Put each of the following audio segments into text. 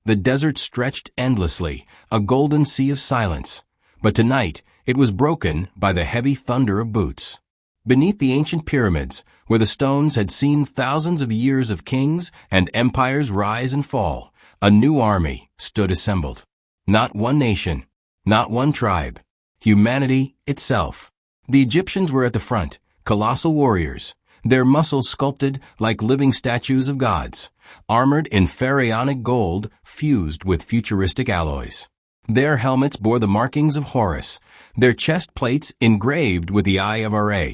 The desert stretched endlessly, a golden sea of silence. But tonight, it was broken by the heavy thunder of boots. Beneath the ancient pyramids, where the stones had seen thousands of years of kings and empires rise and fall, a new army stood assembled. Not one nation, not one tribe. Humanity itself. The Egyptians were at the front, colossal warriors, their muscles sculpted like living statues of gods, armored in pharaonic gold fused with futuristic alloys. Their helmets bore the markings of Horus, their chest plates engraved with the eye of Ra,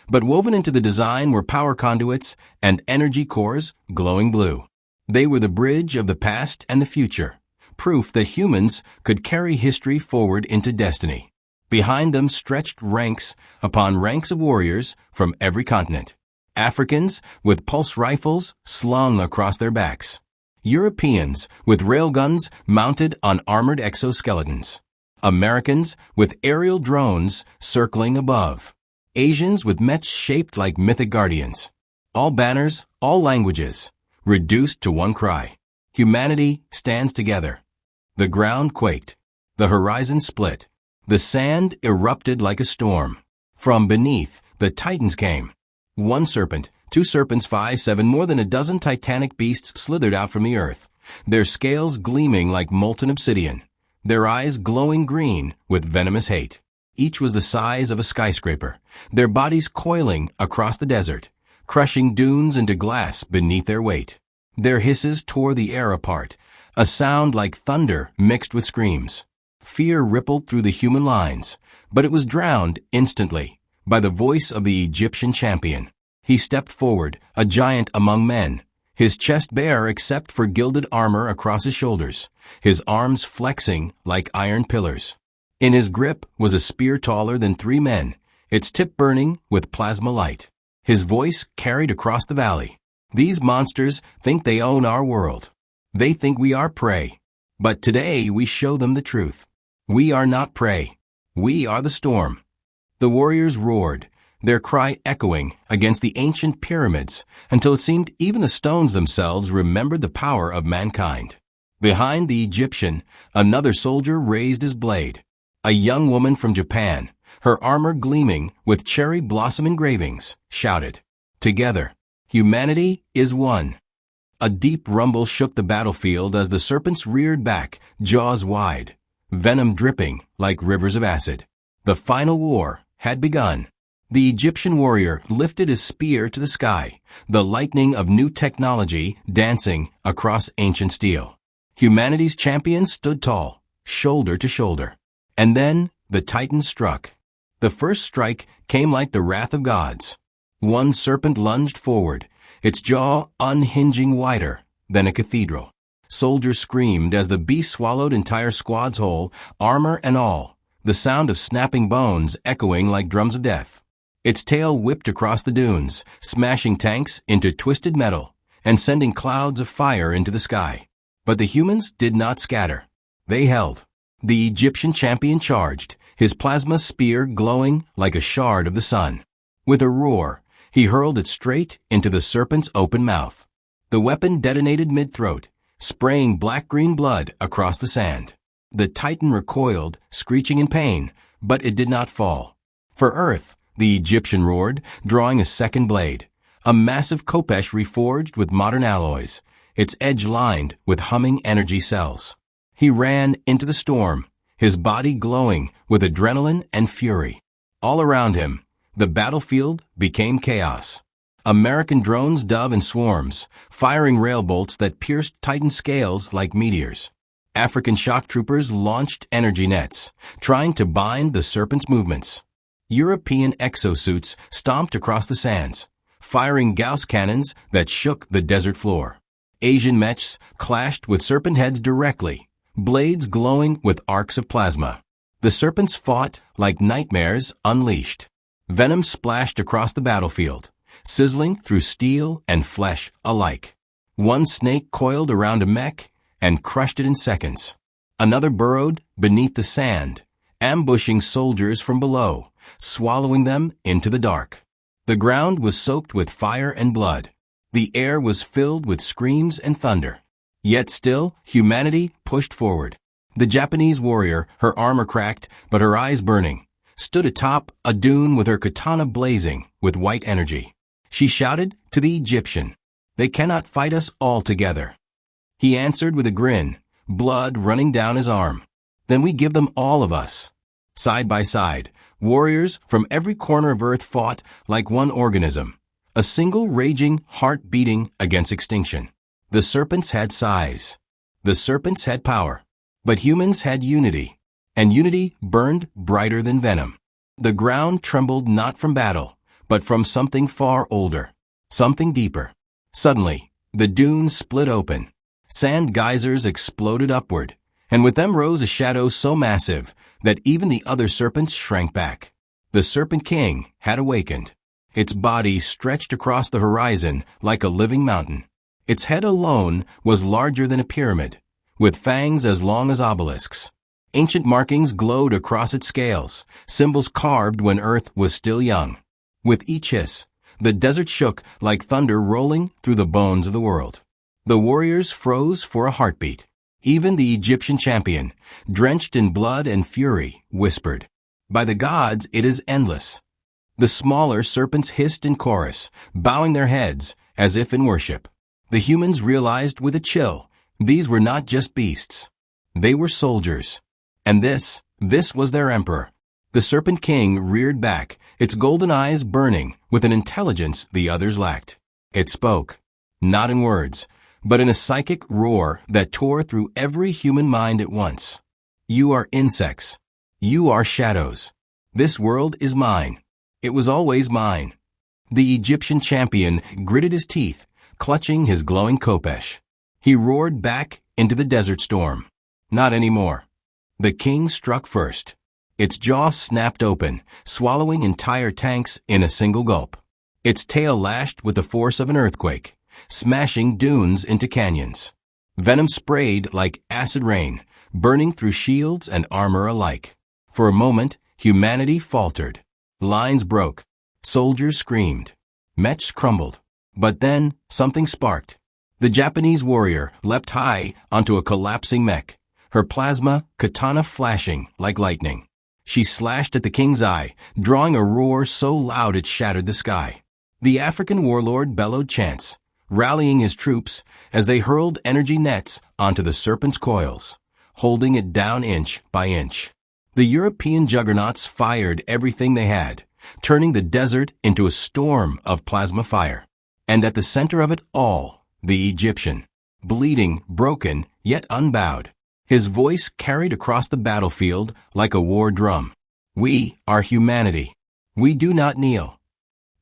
but woven into the design were power conduits and energy cores glowing blue. They were the bridge of the past and the future, proof that humans could carry history forward into destiny. Behind them stretched ranks upon ranks of warriors from every continent. Africans with pulse rifles slung across their backs. Europeans with railguns mounted on armored exoskeletons. Americans with aerial drones circling above. Asians with mechs shaped like mythic guardians. All banners, all languages, reduced to one cry. Humanity stands together. The ground quaked. The horizon split. The sand erupted like a storm. From beneath, the titans came. One serpent, two serpents, 5, 7, more than a dozen titanic beasts slithered out from the earth, their scales gleaming like molten obsidian, their eyes glowing green with venomous hate. Each was the size of a skyscraper, their bodies coiling across the desert, crushing dunes into glass beneath their weight. Their hisses tore the air apart, a sound like thunder mixed with screams. Fear rippled through the human lines, but it was drowned instantly by the voice of the Egyptian champion. He stepped forward, a giant among men, his chest bare except for gilded armor across his shoulders, his arms flexing like iron pillars. In his grip was a spear taller than 3 men, its tip burning with plasma light. His voice carried across the valley. These monsters think they own our world. They think we are prey. But today we show them the truth. We are not prey. We are the storm. The warriors roared, their cry echoing against the ancient pyramids until it seemed even the stones themselves remembered the power of mankind. Behind the Egyptian, another soldier raised his blade. A young woman from Japan, her armor gleaming with cherry blossom engravings, shouted, "Together, humanity is one." A deep rumble shook the battlefield as the serpents reared back, jaws wide, venom dripping like rivers of acid. The final war had begun. The Egyptian warrior lifted his spear to the sky, the lightning of new technology dancing across ancient steel. Humanity's champion stood tall, shoulder to shoulder. And then the Titan struck. The first strike came like the wrath of gods. One serpent lunged forward, its jaw unhinging wider than a cathedral. Soldiers screamed as the beast swallowed entire squads whole, armor and all, the sound of snapping bones echoing like drums of death. Its tail whipped across the dunes, smashing tanks into twisted metal and sending clouds of fire into the sky. But the humans did not scatter. They held. The Egyptian champion charged, his plasma spear glowing like a shard of the sun. With a roar, he hurled it straight into the serpent's open mouth. The weapon detonated mid-throat, spraying black-green blood across the sand. The Titan recoiled, screeching in pain, but it did not fall. For Earth, the Egyptian roared, drawing a second blade, a massive khopesh reforged with modern alloys, its edge lined with humming energy cells. He ran into the storm, his body glowing with adrenaline and fury. All around him, the battlefield became chaos. American drones dove in swarms, firing rail bolts that pierced Titan scales like meteors. African shock troopers launched energy nets, trying to bind the serpent's movements. European exosuits stomped across the sands, firing Gauss cannons that shook the desert floor. Asian mechs clashed with serpent heads directly, blades glowing with arcs of plasma. The serpents fought like nightmares unleashed. Venom splashed across the battlefield, sizzling through steel and flesh alike. One snake coiled around a mech and crushed it in seconds. Another burrowed beneath the sand, ambushing soldiers from below, swallowing them into the dark. The ground was soaked with fire and blood. The air was filled with screams and thunder. Yet still, humanity pushed forward. The Japanese warrior, her armor cracked, but her eyes burning, stood atop a dune with her katana blazing with white energy. She shouted to the Egyptian, "They cannot fight us all together." He answered with a grin, blood running down his arm. "Then we give them all of us." Side by side, warriors from every corner of Earth fought like one organism, a single raging heart beating against extinction. The serpents had size. The serpents had power. But humans had unity, and unity burned brighter than venom. The ground trembled not from battle, but from something far older, something deeper. Suddenly, the dunes split open. Sand geysers exploded upward, and with them rose a shadow so massive that even the other serpents shrank back. The Serpent King had awakened. Its body stretched across the horizon like a living mountain. Its head alone was larger than a pyramid, with fangs as long as obelisks. Ancient markings glowed across its scales, symbols carved when Earth was still young. With each hiss, the desert shook like thunder rolling through the bones of the world. The warriors froze for a heartbeat. Even the Egyptian champion, drenched in blood and fury, whispered, "By the gods, it is endless." The smaller serpents hissed in chorus, bowing their heads as if in worship. The humans realized with a chill, these were not just beasts. They were soldiers. And this was their emperor. The Serpent King reared back, its golden eyes burning with an intelligence the others lacked. It spoke, not in words, but in a psychic roar that tore through every human mind at once. "You are insects. You are shadows. This world is mine. It was always mine." The Egyptian champion gritted his teeth, clutching his glowing khopesh. He roared back into the desert storm. Not anymore. The king struck first. Its jaw snapped open, swallowing entire tanks in a single gulp. Its tail lashed with the force of an earthquake, smashing dunes into canyons. Venom sprayed like acid rain, burning through shields and armor alike. For a moment, humanity faltered. Lines broke. Soldiers screamed. Mechs crumbled. But then, something sparked. The Japanese warrior leapt high onto a collapsing mech, her plasma katana flashing like lightning. She slashed at the king's eye, drawing a roar so loud it shattered the sky. The African warlord bellowed chants, rallying his troops as they hurled energy nets onto the serpent's coils, holding it down inch by inch. The European juggernauts fired everything they had, turning the desert into a storm of plasma fire. And at the center of it all, the Egyptian, bleeding, broken, yet unbowed. His voice carried across the battlefield like a war drum. "We are humanity. We do not kneel."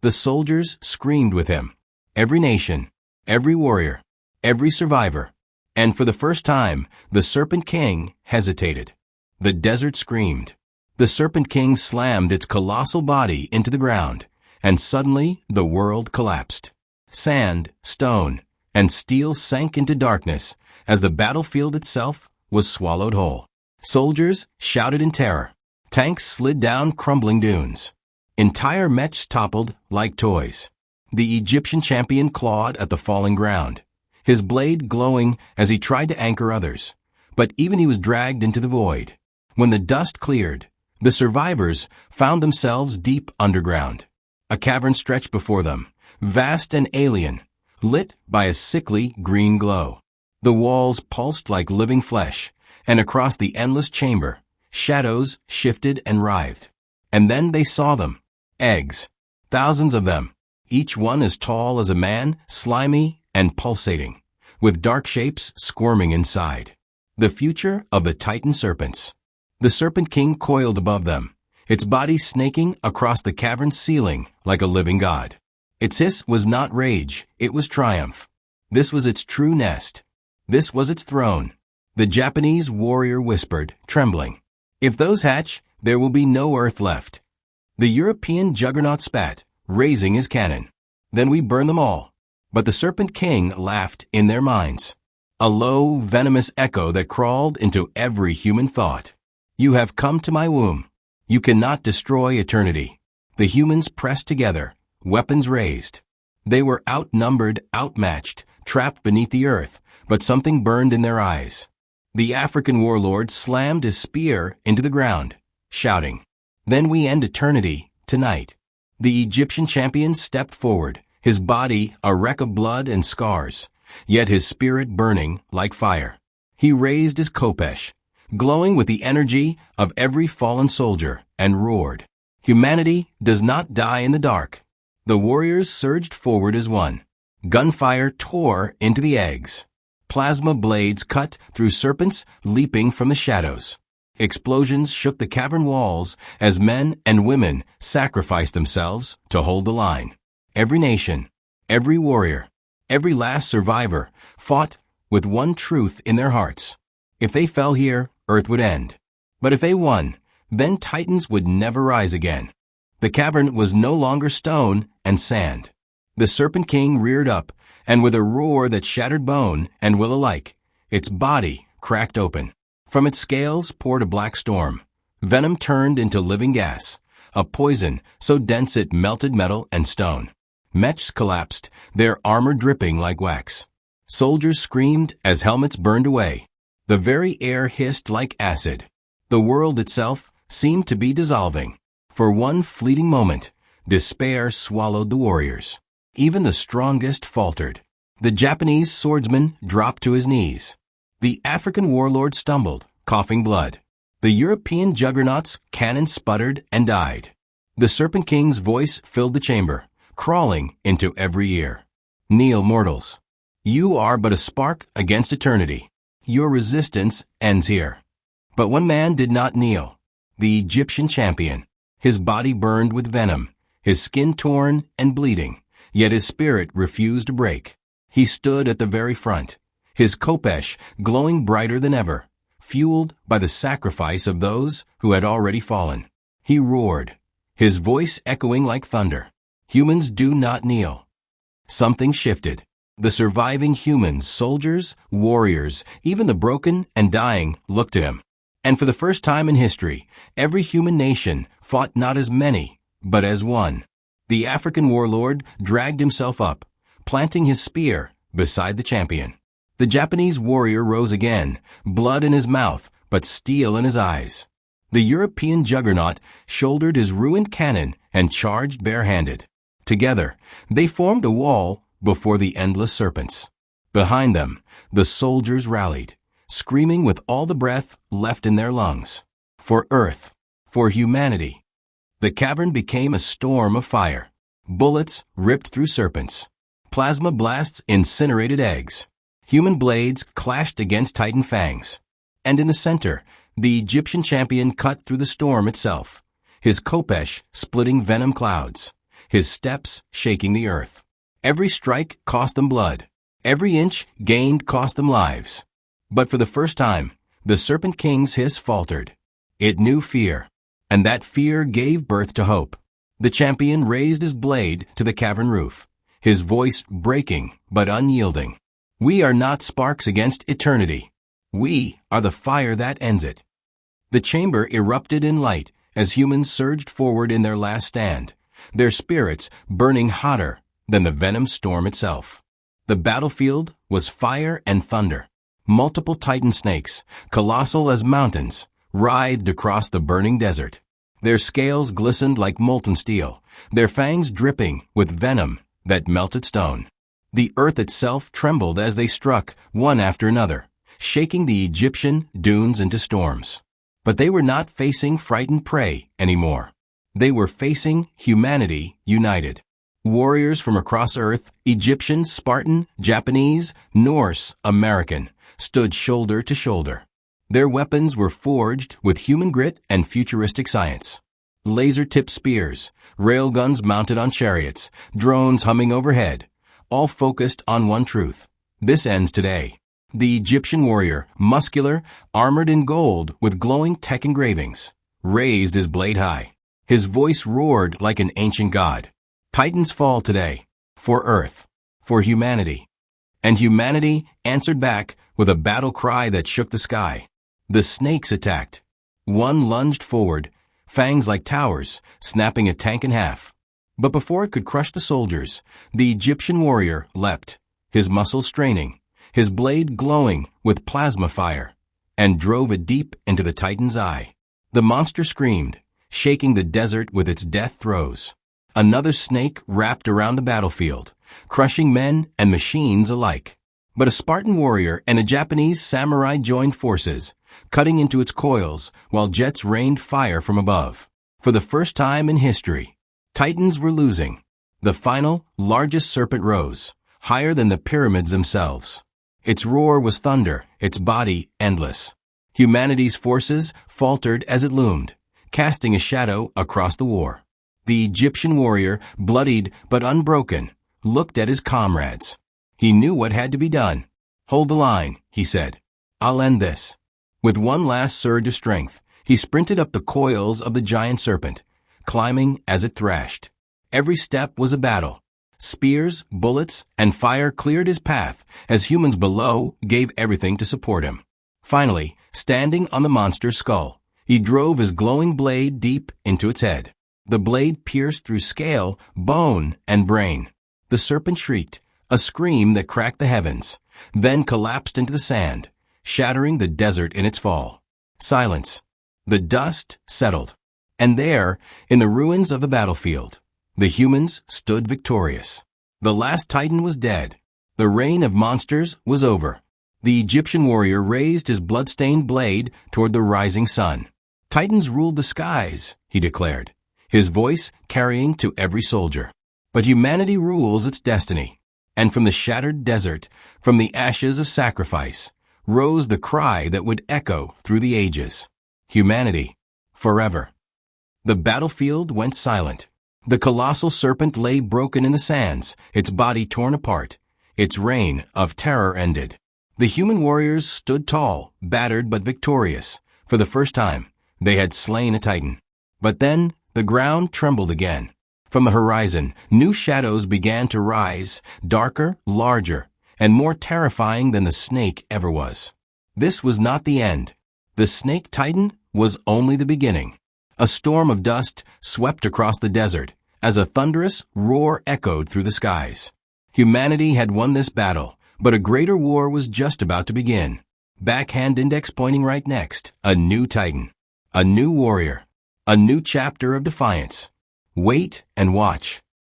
The soldiers screamed with him. Every nation, every warrior, every survivor. And for the first time, the Serpent King hesitated. The desert screamed. The Serpent King slammed its colossal body into the ground, and suddenly the world collapsed. Sand, stone, and steel sank into darkness as the battlefield itself was swallowed whole. Soldiers shouted in terror. Tanks slid down crumbling dunes. Entire mechs toppled like toys. The Egyptian champion clawed at the falling ground, his blade glowing as he tried to anchor others. But even he was dragged into the void. When the dust cleared, the survivors found themselves deep underground. A cavern stretched before them, vast and alien, lit by a sickly green glow. The walls pulsed like living flesh, and across the endless chamber, shadows shifted and writhed. And then they saw them. Eggs. Thousands of them. Each one as tall as a man, slimy and pulsating, with dark shapes squirming inside. The future of the Titan serpents. The Serpent King coiled above them, its body snaking across the cavern's ceiling like a living god. Its hiss was not rage, it was triumph. This was its true nest. This was its throne. The Japanese warrior whispered, trembling, "If those hatch, there will be no earth left." The European juggernaut spat, raising his cannon. "Then we burn them all." But the Serpent King laughed in their minds. A low, venomous echo that crawled into every human thought. "You have come to my womb. You cannot destroy eternity." The humans pressed together, weapons raised. They were outnumbered, outmatched, trapped beneath the earth, but something burned in their eyes. The African warlord slammed his spear into the ground, shouting, "Then we end eternity, tonight." The Egyptian champion stepped forward, his body a wreck of blood and scars, yet his spirit burning like fire. He raised his khopesh, glowing with the energy of every fallen soldier, and roared, "Humanity does not die in the dark." The warriors surged forward as one. Gunfire tore into the eggs. Plasma blades cut through serpents leaping from the shadows. Explosions shook the cavern walls as men and women sacrificed themselves to hold the line. Every nation, every warrior, every last survivor fought with one truth in their hearts. If they fell here, Earth would end. But if they won, then Titans would never rise again. The cavern was no longer stone and sand. The Serpent King reared up, and with a roar that shattered bone and will alike, its body cracked open. From its scales poured a black storm. Venom turned into living gas, a poison so dense it melted metal and stone. Mechs collapsed, their armor dripping like wax. Soldiers screamed as helmets burned away. The very air hissed like acid. The world itself seemed to be dissolving. For one fleeting moment, despair swallowed the warriors. Even the strongest faltered. The Japanese swordsman dropped to his knees. The African warlord stumbled, coughing blood. The European juggernaut's cannon sputtered and died. The Serpent King's voice filled the chamber, crawling into every ear. "Kneel, mortals. You are but a spark against eternity. Your resistance ends here." But one man did not kneel. The Egyptian champion. His body burned with venom, his skin torn and bleeding, yet his spirit refused to break. He stood at the very front, his khopesh glowing brighter than ever, fueled by the sacrifice of those who had already fallen. He roared, his voice echoing like thunder. "Humans do not kneel." Something shifted. The surviving humans, soldiers, warriors, even the broken and dying, looked to him. And for the first time in history, every human nation fought not as many, but as one. The African warlord dragged himself up, planting his spear beside the champion. The Japanese warrior rose again, blood in his mouth, but steel in his eyes. The European juggernaut shouldered his ruined cannon and charged barehanded. Together, they formed a wall before the endless serpents. Behind them, the soldiers rallied, screaming with all the breath left in their lungs. For Earth, for humanity. The cavern became a storm of fire. Bullets ripped through serpents. Plasma blasts incinerated eggs. Human blades clashed against Titan fangs. And in the center, the Egyptian champion cut through the storm itself, his khopesh splitting venom clouds, his steps shaking the earth. Every strike cost them blood. Every inch gained cost them lives. But for the first time, the Serpent King's hiss faltered. It knew fear, and that fear gave birth to hope. The champion raised his blade to the cavern roof, his voice breaking but unyielding. "We are not sparks against eternity. We are the fire that ends it." The chamber erupted in light as humans surged forward in their last stand, their spirits burning hotter than the venom storm itself. The battlefield was fire and thunder. Multiple Titan snakes, colossal as mountains, writhed across the burning desert. Their scales glistened like molten steel, their fangs dripping with venom that melted stone. The earth itself trembled as they struck, one after another, shaking the Egyptian dunes into storms. But they were not facing frightened prey anymore. They were facing humanity united. Warriors from across Earth, Egyptian, Spartan, Japanese, Norse, American, stood shoulder to shoulder. Their weapons were forged with human grit and futuristic science. Laser-tipped spears, railguns mounted on chariots, drones humming overhead, all focused on one truth. This ends today. The Egyptian warrior, muscular, armored in gold with glowing tech engravings, raised his blade high. His voice roared like an ancient god. Titans fall today, for Earth, for humanity. And humanity answered back with a battle cry that shook the sky. The snakes attacked. One lunged forward, fangs like towers, snapping a tank in half. But before it could crush the soldiers, the Egyptian warrior leapt, his muscles straining, his blade glowing with plasma fire, and drove it deep into the Titan's eye. The monster screamed, shaking the desert with its death throes. Another snake wrapped around the battlefield, crushing men and machines alike. But a Spartan warrior and a Japanese samurai joined forces, cutting into its coils while jets rained fire from above. For the first time in history, Titans were losing. The final, largest serpent rose, higher than the pyramids themselves. Its roar was thunder, its body endless. Humanity's forces faltered as it loomed, casting a shadow across the war. The Egyptian warrior, bloodied but unbroken, looked at his comrades. He knew what had to be done. "Hold the line," he said. "I'll end this." With one last surge of strength, he sprinted up the coils of the giant serpent, climbing as it thrashed. Every step was a battle. Spears, bullets, and fire cleared his path as humans below gave everything to support him. Finally, standing on the monster's skull, he drove his glowing blade deep into its head. The blade pierced through scale, bone, and brain. The serpent shrieked, a scream that cracked the heavens, then collapsed into the sand, shattering the desert in its fall. Silence. The dust settled. And there, in the ruins of the battlefield, the humans stood victorious. The last Titan was dead. The reign of monsters was over. The Egyptian warrior raised his blood-stained blade toward the rising sun. "Titans ruled the skies," he declared, his voice carrying to every soldier. "But humanity rules its destiny." And from the shattered desert, from the ashes of sacrifice, rose the cry that would echo through the ages. Humanity, forever. The battlefield went silent. The colossal serpent lay broken in the sands, its body torn apart. Its reign of terror ended. The human warriors stood tall, battered but victorious. For the first time, they had slain a Titan. But then, the ground trembled again. From the horizon, new shadows began to rise, darker, larger, and more terrifying than the snake ever was. This was not the end. The snake Titan was only the beginning. A storm of dust swept across the desert as a thunderous roar echoed through the skies. Humanity had won this battle, but a greater war was just about to begin. Backhand index pointing right next. A new Titan. A new warrior. A new chapter of defiance. Wait and watch.